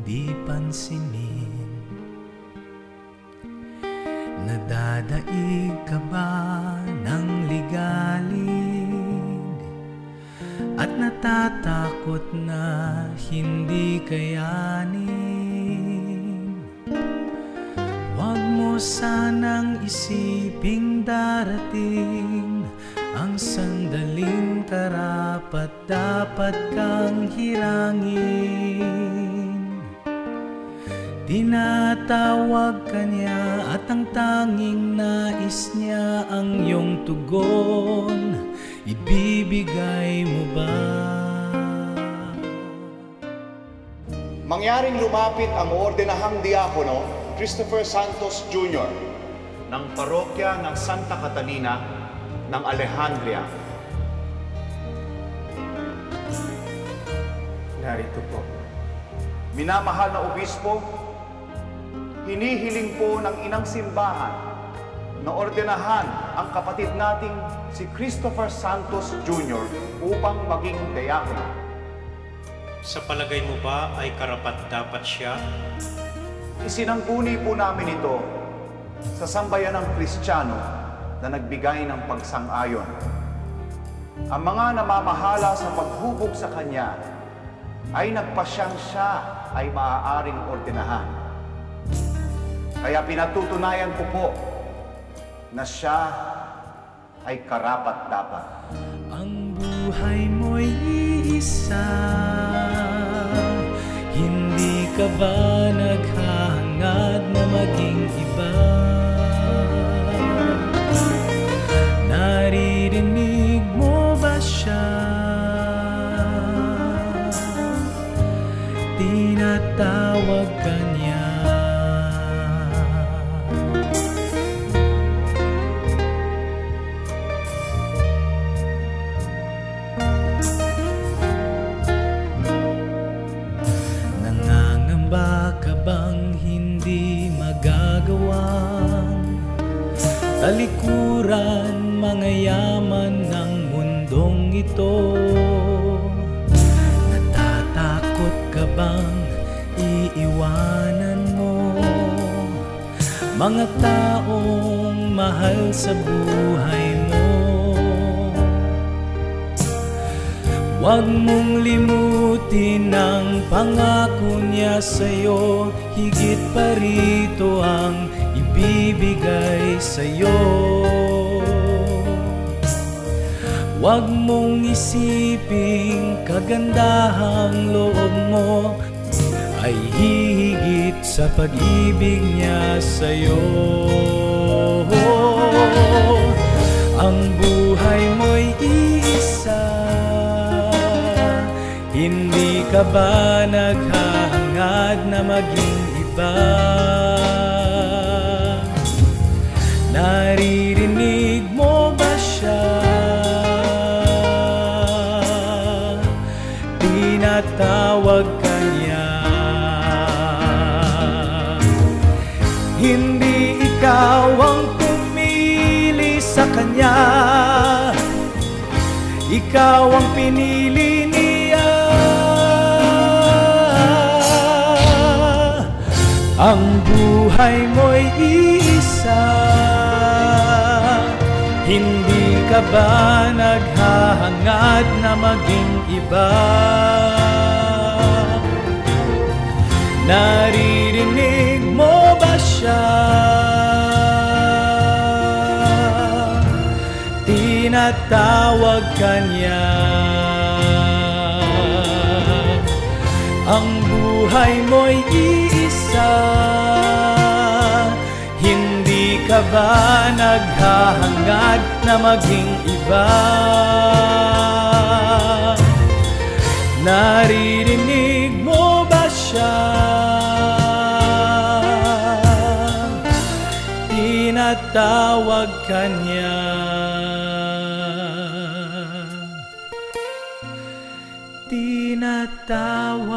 di pansinin? Nadadaig ka ba ng ligalig at natatakot na hindi kayanin? Huwag mo sanang isiping darating ang sandaling karapat dapat kang hirangin. Tinatawag ka niya at ang tanging nais niya ang iyong tugon. Ibibigay mo ba? Mangyaring lumapit ang ordinahang diakono Christopher Santos Jr. ng parokya ng Santa Catalina ng Alejandria. Narito po. Minamahal na obispo, hinihiling po ng inang simbahan na ordenahan ang kapatid nating si Christopher Santos Jr. upang maging diakono. Sa palagay mo ba ay karapat-dapat siya? Isinangguni po namin ito sa sambayanang Kristiyano na nagbigay ng pagsang-ayon. Ang mga namamahala sa paghubog sa kanya ay nagpasyang siya ay maaaring ordenahan. Kaya pinatutunayan ko po na siya ay karapat-dapat. Ang buhay mo'y iisa, hindi ka ba naghahangad na maging iba? Naririnig mo ba siya? Tinatawag ka niya. Nangangamba ka bang hindi magagawang talikuran mga yaman ng mundong ito? Natatakot ka bang iiwanan mo mga taong mahal sa buhay mo? Huwag mong limutin ang pangako niya sa'yo, higit pa rito ang ibibigay sa'yo. Huwag mong isiping kagandahang loob mo ay hihigit sa pag-ibig niya sa'yo. Ang buhay mo'y iisa, hindi ka ba naghahangad na maging iba? Naririnig mo ba siya? Tinatawag ka niya. Hindi ikaw ang pumili sa kanya, ikaw ang pinili niya. Ang buhay mo'y iisa, hindi ka ba naghahangad na maging iba? Naririnig mo ba siya? Tinatawag ka niya. Ang buhay mo'y iisa, hindi ka ba naghahangad na maging iba? Naririnig mo ba siya? Tinatawag ka niya. Tinatawag